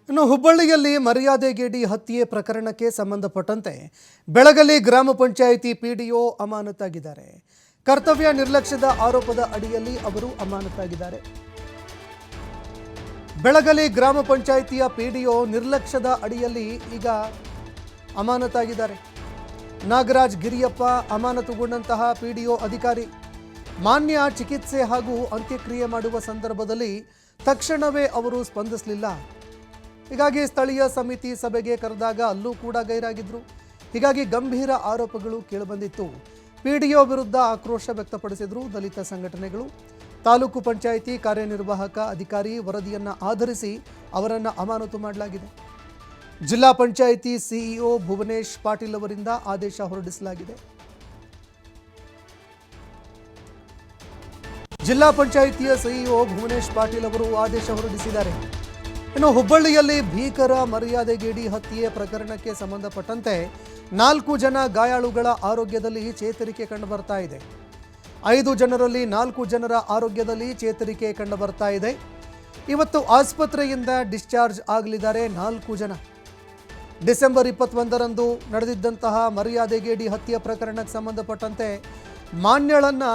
ಇನ್ನು ಹುಬ್ಬಳ್ಳಿಯಲ್ಲಿ ಮರ್ಯಾದೆಗೇಡಿ ಹತ್ಯೆ ಪ್ರಕರಣಕ್ಕೆ ಸಂಬಂಧಪಟ್ಟಂತೆ ಬೆಳಗಲಿ ಗ್ರಾಮ ಪಂಚಾಯಿತಿ ಪಿಡಿಒ ಅಮಾನತಾಗಿದ್ದಾರೆ. ಕರ್ತವ್ಯ ನಿರ್ಲಕ್ಷ್ಯದ ಆರೋಪದ ಅಡಿಯಲ್ಲಿ ಅವರು ಅಮಾನತಾಗಿದ್ದಾರೆ. ಬೆಳಗಲಿ ಗ್ರಾಮ ಪಂಚಾಯಿತಿಯ ಪಿಡಿಒ ನಿರ್ಲಕ್ಷ್ಯದ ಅಡಿಯಲ್ಲಿ ಈಗ ಅಮಾನತಾಗಿದ್ದಾರೆ. ನಾಗರಾಜ್ ಗಿರಿಯಪ್ಪ ಅಮಾನತುಗೊಂಡಂತಹ ಪಿಡಿಒ ಅಧಿಕಾರಿ ಮಾನ್ಯ ಚಿಕಿತ್ಸೆ ಹಾಗೂ ಅಂತ್ಯಕ್ರಿಯೆ ಮಾಡುವ ಸಂದರ್ಭದಲ್ಲಿ ತಕ್ಷಣವೇ ಅವರು ಸ್ಪಂದಿಸಲಿಲ್ಲ. ಹೀಗಾಗಿ ಸ್ಥಳೀಯ ಸಮಿತಿ ಸಭೆಗೆ ಕರೆದಾಗ ಅಲ್ಲೂ ಕೂಡ ಗೈರಾಗಿದ್ರು. ಹೀಗಾಗಿ ಗಂಭೀರ ಆರೋಪಗಳು ಕೇಳಿಬಂದಿತ್ತು. ಪಿಡಿಒ ವಿರುದ್ಧ ಆಕ್ರೋಶ ವ್ಯಕ್ತಪಡಿಸಿದ್ರು ದಲಿತ ಸಂಘಟನೆಗಳು. ತಾಲೂಕು ಪಂಚಾಯಿತಿ ಕಾರ್ಯನಿರ್ವಾಹಕ ಅಧಿಕಾರಿ ವರದಿಯನ್ನು ಆಧರಿಸಿ ಅವರನ್ನು ಅಮಾನತು ಮಾಡಲಾಗಿದೆ. ಜಿಲ್ಲಾ ಪಂಚಾಯಿತಿ ಸಿಇಒ ಭುವನೇಶ್ ಪಾಟೀಲ್ ಅವರಿಂದ ಆದೇಶ ಹೊರಡಿಸಲಾಗಿದೆ. ಜಿಲ್ಲಾ ಪಂಚಾಯಿತಿಯ ಸಿಇಒ ಭುವನೇಶ್ ಪಾಟೀಲ್ ಅವರು ಆದೇಶ ಹೊರಡಿಸಿದ್ದಾರೆ. ಇನ್ನು ಹುಬ್ಬಳ್ಳಿಯಲ್ಲಿ ಭೀಕರ ಮರ್ಯಾದೆಗೇಡಿ ಹತ್ಯೆ ಪ್ರಕರಣಕ್ಕೆ ಸಂಬಂಧಪಟ್ಟಂತೆ 4 ಜನ ಗಾಯಾಳುಗಳ ಆರೋಗ್ಯದಲ್ಲಿ ಚೇತರಿಕೆ ಕಂಡುಬರ್ತಾ ಇದೆ. 5 ಜನರಲ್ಲಿ 4 ಜನರ ಆರೋಗ್ಯದಲ್ಲಿ ಚೇತರಿಕೆ ಕಂಡುಬರ್ತಾ ಇದೆ. ಇವತ್ತು ಆಸ್ಪತ್ರೆಯಿಂದ ಡಿಸ್ಚಾರ್ಜ್ ಆಗಲಿದ್ದಾರೆ 4 ಜನ. ಡಿಸೆಂಬರ್ 21ರಂದು ನಡೆದಿದ್ದಂತಹ ಮರ್ಯಾದೆಗೇಡಿ ಹತ್ಯೆ ಪ್ರಕರಣಕ್ಕೆ ಸಂಬಂಧಪಟ್ಟಂತೆ ಮಾನ್ಯಳನ್ನ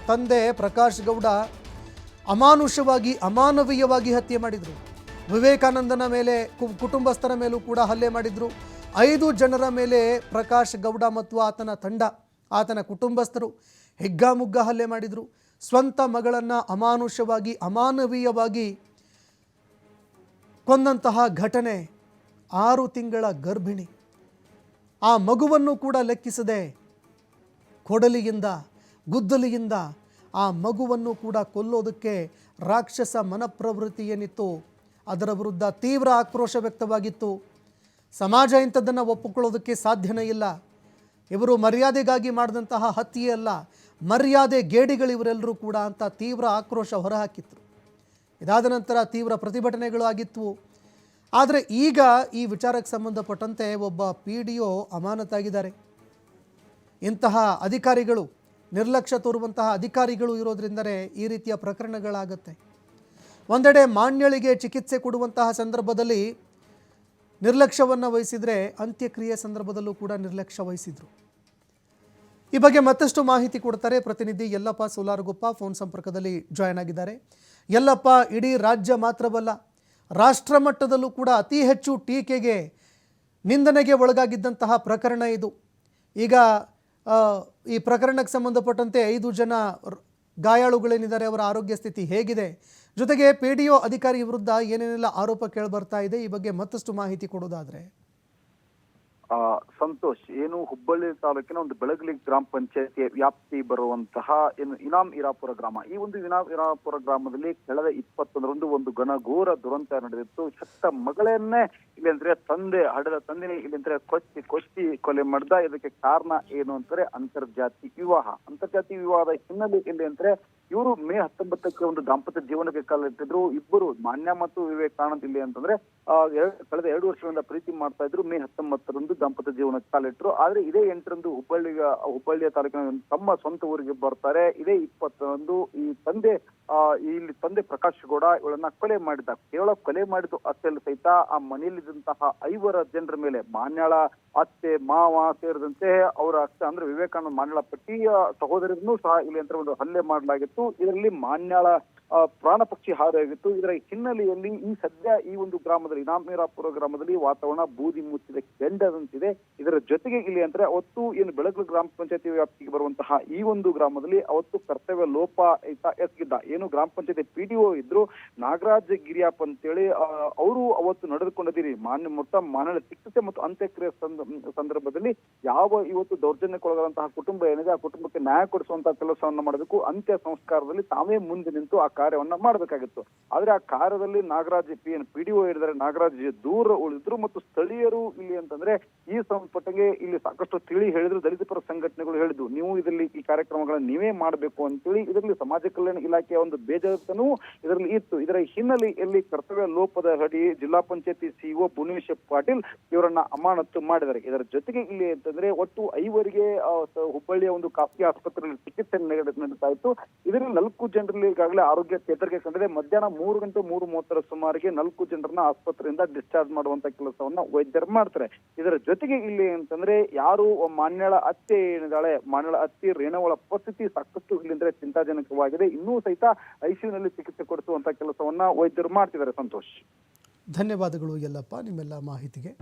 ತಂದೆ ಪ್ರಕಾಶ್ ಗೌಡ ಅಮಾನುಷವಾಗಿ ಅಮಾನವೀಯವಾಗಿ ಹತ್ಯೆ ಮಾಡಿದರು. ವಿವೇಕಾನಂದನ ಮೇಲೆ ಕುಟುಂಬಸ್ಥರ ಮೇಲೂ ಕೂಡ ಹಲ್ಲೆ ಮಾಡಿದರು. 5 ಜನರ ಮೇಲೆ ಪ್ರಕಾಶ್ ಗೌಡ ಮತ್ತು ಆತನ ತಂಡ, ಆತನ ಕುಟುಂಬಸ್ಥರು ಹಿಗ್ಗಾಮುಗ್ಗಾ ಹಲ್ಲೆ ಮಾಡಿದರು. ಸ್ವಂತ ಮಗಳನ್ನು ಅಮಾನುಷವಾಗಿ ಅಮಾನವೀಯವಾಗಿ ಕೊಂದಂತಹ ಘಟನೆ. 6 ತಿಂಗಳ ಗರ್ಭಿಣಿ, ಆ ಮಗುವನ್ನು ಕೂಡ ಲೆಕ್ಕಿಸದೆ ಕೊಡಲಿಯಿಂದ ಗುದ್ದಲಿಯಿಂದ ಆ ಮಗುವನ್ನು ಕೂಡ ಕೊಲ್ಲೋದಕ್ಕೆ ರಾಕ್ಷಸ ಮನಪ್ರವೃತ್ತಿ ಏನಿತ್ತು ಅದರ ವಿರುದ್ಧ ತೀವ್ರ ಆಕ್ರೋಶ ವ್ಯಕ್ತವಾಗಿತ್ತು. ಸಮಾಜ ಇಂಥದ್ದನ್ನು ಒಪ್ಪಿಕೊಳ್ಳೋದಕ್ಕೆ ಸಾಧ್ಯನೇ ಇಲ್ಲ. ಇವರು ಮರ್ಯಾದೆಗಾಗಿ ಮಾಡಿದಂತಹ ಹತ್ಯೆ ಅಲ್ಲ, ಮರ್ಯಾದೆ ಗೇಡಿಗಳಿವರೆಲ್ಲರೂ ಕೂಡ ಅಂತ ತೀವ್ರ ಆಕ್ರೋಶ ಹೊರಹಾಕಿತ್ತು. ಇದಾದ ನಂತರ ತೀವ್ರ ಪ್ರತಿಭಟನೆಗಳು ಆಗಿತ್ತು. ಆದರೆ ಈಗ ಈ ವಿಚಾರಕ್ಕೆ ಸಂಬಂಧಪಟ್ಟಂತೆ ಒಬ್ಬ ಪಿಡಿಒ ಅಮಾನತಾಗಿದ್ದಾರೆ. ಇಂತಹ ಅಧಿಕಾರಿಗಳು, ನಿರ್ಲಕ್ಷ್ಯ ತೋರುವಂತಹ ಅಧಿಕಾರಿಗಳು ಇರೋದ್ರಿಂದಲೇ ಈ ರೀತಿಯ ಪ್ರಕರಣಗಳಾಗುತ್ತೆ. ಒಂದೆಡೆ ಮಾನ್ಯಳಿಗೆ ಚಿಕಿತ್ಸೆ ಕೊಡುವಂತಹ ಸಂದರ್ಭದಲ್ಲಿ ನಿರ್ಲಕ್ಷ್ಯವನ್ನು ವಹಿಸಿದರೆ ಅಂತ್ಯಕ್ರಿಯೆ ಸಂದರ್ಭದಲ್ಲೂ ಕೂಡ ನಿರ್ಲಕ್ಷ್ಯ ವಹಿಸಿದರು. ಈ ಬಗ್ಗೆ ಮತ್ತಷ್ಟು ಮಾಹಿತಿ ಕೊಡ್ತಾರೆ ಪ್ರತಿನಿಧಿ ಯಲ್ಲಪ್ಪ ಸೋಲಾರಗುಪ್ಪ ಫೋನ್ ಸಂಪರ್ಕದಲ್ಲಿ ಜಾಯ್ನ್ ಆಗಿದ್ದಾರೆ. ಯಲ್ಲಪ್ಪ, ಇಡೀ ರಾಜ್ಯ ಮಾತ್ರವಲ್ಲ, ರಾಷ್ಟ್ರ ಮಟ್ಟದಲ್ಲೂ ಕೂಡ ಅತಿ ಹೆಚ್ಚು ಟೀಕೆಗೆ, ನಿಂದನೆಗೆ ಒಳಗಾಗಿದ್ದಂತಹ ಪ್ರಕರಣ ಇದು. ಈಗ ಈ ಪ್ರಕರಣಕ್ಕೆ ಸಂಬಂಧಪಟ್ಟಂತೆ 5 ಜನ ಗಾಯಾಳುಗಳೇನಿದ್ದಾರೆ, ಅವರ ಆರೋಗ್ಯ ಸ್ಥಿತಿ ಹೇಗಿದೆ, ಜೊತೆಗೆ ಪಿಡಿಒ ಅಧಿಕಾರಿ ವಿರುದ್ಧ ಏನೇನೆಲ್ಲ ಆರೋಪ ಕೇಳಿಬರ್ತಾ ಇದೆ, ಈ ಬಗ್ಗೆ ಮತ್ತಷ್ಟು ಮಾಹಿತಿ ಕೊಡೋದಾದ್ರೆ. ಸಂತೋಷ್, ಏನು ಹುಬ್ಬಳ್ಳಿ ತಾಲೂಕಿನ ಒಂದು ಬೆಳಗಲಿ ಗ್ರಾಮ ಪಂಚಾಯತಿಯ ವ್ಯಾಪ್ತಿ ಬರುವಂತಹ ಏನು ಇನಾಮ್ ಇರಾಪುರ ಗ್ರಾಮ, ಈ ಒಂದು ಇನಾಮ್ ಇರಾಪುರ ಗ್ರಾಮದಲ್ಲಿ ಕಳೆದ 21ರಂದು ಒಂದು ಘನಘೋರ ದುರಂತ ನಡೆದಿತ್ತು. ಸತ್ತ ಮಗಳನ್ನೇ ಇಲ್ಲಿ ಅಂದ್ರೆ ಹಡದ ತಂದೆನೇ ಇಲ್ಲಿ ಅಂದ್ರೆ ಕೊಚ್ಚಿ ಕೊಲೆ ಮಾಡ್ದ. ಇದಕ್ಕೆ ಕಾರಣ ಏನು ಅಂತಾರೆ ಅಂತರ್ಜಾತಿ ವಿವಾಹ. ಅಂತರ್ಜಾತಿ ವಿವಾಹದ ಹಿನ್ನೆಲೆ ಇಲ್ಲಿ ಅಂದ್ರೆ ಇವರು ಮೇ 19ಕ್ಕೆ ಒಂದು ದಾಂಪತ್ಯ ಜೀವನಕ್ಕೆ ಕಾಲಿಟ್ಟಿದ್ರು. ಇಬ್ಬರು ಮಾನ್ಯ ಮತ್ತು ವಿವೇಕಾನಂದ್ ಇಲ್ಲಿ ಅಂತಂದ್ರೆ ಕಳೆದ 2 ವರ್ಷಗಳಿಂದ ಪ್ರೀತಿ ಮಾಡ್ತಾ ಇದ್ರು. ಮೇ 19ರಂದು ದಾಂಪತ್ಯ ಜೀವನಕ್ಕೆ ಕಾಲಿಟ್ಟರು. ಆದ್ರೆ ಇದೇ 8ರಂದು ಹುಬ್ಬಳ್ಳಿಯ ತಾಲೂಕಿನ ತಮ್ಮ ಸ್ವಂತ ಊರಿಗೆ ಬರ್ತಾರೆ. ಇದೇ 20ರಂದು ಈ ತಂದೆ ಪ್ರಕಾಶ್ ಗೌಡ ಇವಳನ್ನ ಕೊಲೆ ಮಾಡಿದ್ದ. ಕೇವಲ ಕೊಲೆ ಮಾಡಿದ್ದು ಅಷ್ಟೇ ಸಹಿತ ಆ ಮನೆಯಲ್ಲಿದ್ದಂತಹ 5 ಜನರ ಮೇಲೆ ಮಾನ್ಯಾಳ ಅತ್ತೆ ಮಾವ ಸೇರಿದಂತೆ ಅವರ ಅತ್ತೆ ಅಂದ್ರೆ ವಿವೇಕಾನಂದ ಮಾನ್ಯಾಳ ಪಟ್ಟಿಯ ಸಹೋದರರನ್ನು ಸಹ ಇಲ್ಲಿ ಅಂತ ಒಂದು ಹಲ್ಲೆ ಮಾಡಲಾಗಿತ್ತು. ಇದರಲ್ಲಿ ಮಾನ್ಯಾಳ ಪ್ರಾಣ ಪಕ್ಷಿ ಹಾರಾಗಿತ್ತು. ಇದರ ಹಿನ್ನೆಲೆಯಲ್ಲಿ ಈ ಒಂದು ಗ್ರಾಮದಲ್ಲಿ ಇನಾಮಿರಾಪುರ ಗ್ರಾಮದಲ್ಲಿ ವಾತಾವರಣ ಬೂದಿ ಮುಚ್ಚಿದ ಕೆಂಡದಂತಿದೆ. ಇದರ ಜೊತೆಗೆ ಇಲ್ಲಿ ಅಂದ್ರೆ ಅವತ್ತು ಏನು ಬೆಳಗಲಿ ಗ್ರಾಮ ಪಂಚಾಯತಿ ವ್ಯಾಪ್ತಿಗೆ ಬರುವಂತಹ ಈ ಒಂದು ಗ್ರಾಮದಲ್ಲಿ ಅವತ್ತು ಕರ್ತವ್ಯ ಲೋಪ ಎಸಗಿದ್ದ ಏನು ಗ್ರಾಮ ಪಂಚಾಯತಿ ಪಿಡಿಒ ಇದ್ರು ನಾಗರಾಜ್ ಗಿರಿಯಪ್ಪ ಅಂತೇಳಿ ಅವರು ಅವತ್ತು ನಡೆದುಕೊಂಡಿದ್ದೀರಿ ಮಾನ್ಯ ಚಿಕಿತ್ಸೆ ಮತ್ತು ಅಂತ್ಯಕ್ರಿಯೆ ಸಂದರ್ಭದಲ್ಲಿ ಇವತ್ತು ದೌರ್ಜನ್ಯಕ್ಕೊಳಗಾದಂತಹ ಕುಟುಂಬ ಏನಿದೆ ಆ ಕುಟುಂಬಕ್ಕೆ ನ್ಯಾಯ ಕೊಡಿಸುವಂತಹ ಕೆಲಸವನ್ನ ಮಾಡಬೇಕು. ಅಂತ್ಯ ಸಂಸ್ಕಾರದಲ್ಲಿ ತಾವೇ ಮುಂದೆ ನಿಂತು ಆ ಕಾರ್ಯವನ್ನ ಮಾಡಬೇಕಾಗಿತ್ತು. ಆದ್ರೆ ಆ ಕಾರ್ಯದಲ್ಲಿ ನಾಗರಾಜ್ ಪಿಡಿಒ ಹೇಳಿದರೆ ನಾಗರಾಜ್ ದೂರ ಉಳಿದ್ರು ಮತ್ತು ಸ್ಥಳೀಯರು ಇಲ್ಲಿ ಅಂತಂದ್ರೆ ಈ ಸಂಪುಟಗೆ ಇಲ್ಲಿ ಸಾಕಷ್ಟು ತಿಳಿ ಹೇಳಿದ್ರು. ದಲಿತ ಪರ ಸಂಘಟನೆಗಳು ಹೇಳಿದ್ವು, ನೀವು ಇದರಲ್ಲಿ ಈ ಕಾರ್ಯಕ್ರಮಗಳನ್ನ ನೀವೇ ಮಾಡಬೇಕು ಅಂತೇಳಿ. ಇದರಲ್ಲಿ ಸಮಾಜ ಕಲ್ಯಾಣ ಇಲಾಖೆಯ ಒಂದು ಬೇಜಾರಿತನೂ ಇದರಲ್ಲಿ ಇತ್ತು. ಇದರ ಹಿನ್ನೆಲೆಯಲ್ಲಿ ಕರ್ತವ್ಯ ಲೋಪದ ಅಡಿ ಜಿಲ್ಲಾ ಪಂಚಾಯತಿ ಸಿಇಒ ಭುವನೇಶ್ವರ್ ಪಾಟೀಲ್ ಇವರನ್ನ ಅಮಾನತು ಮಾಡಿದ್ದಾರೆ. ಇದರ ಜೊತೆಗೆ ಇಲ್ಲಿ ಅಂತಂದ್ರೆ ಒಟ್ಟು 5 ಹುಬ್ಬಳ್ಳಿಯ ಒಂದು ಖಾಸಗಿ ಆಸ್ಪತ್ರೆಯಲ್ಲಿ ಚಿಕಿತ್ಸೆ ನಡೀತಾ ಇತ್ತು. ಇದರಲ್ಲಿ 4 ಜನರಲ್ಲಿ ಈಗಾಗಲೇ ಆರೋಗ್ಯ ಚೇತರಿಕೆ ಕಂಡಿದೆ. ಮಧ್ಯಾಹ್ನ 3:30 ಸುಮಾರಿಗೆ 4 ಜನರನ್ನ ಆಸ್ಪತ್ರೆಯಿಂದ ಡಿಸ್ಚಾರ್ಜ್ ಮಾಡುವಂತ ಕೆಲಸವನ್ನ ವೈದ್ಯರು ಮಾಡ್ತಾರೆ. ಇದರ ಜೊತೆಗೆ ಇಲ್ಲಿ ಅಂತಂದ್ರೆ ಯಾರು ಮಾನ್ಯಳ ಅತ್ತೆ ಏನಿದ್ದಾಳೆ, ಮಾನ್ಯಳ ಅತ್ತಿ ರೇಣುವಳ ಪರಿಸ್ಥಿತಿ ಸಾಕಷ್ಟು ಇಲ್ಲಿಂದ್ರೆ ಚಿಂತಾಜನಕವಾಗಿದೆ. ಇನ್ನೂ ಸಹಿತ ಐಸಿಯುನಲ್ಲಿ ಚಿಕಿತ್ಸೆ ಕೊಡಿಸುವಂತ ಕೆಲಸವನ್ನ ವೈದ್ಯರು ಮಾಡ್ತಿದ್ದಾರೆ. ಸಂತೋಷ್, ಧನ್ಯವಾದಗಳು ಯಲ್ಲಪ್ಪ ನಿಮ್ಮೆಲ್ಲ ಮಾಹಿತಿಗೆ.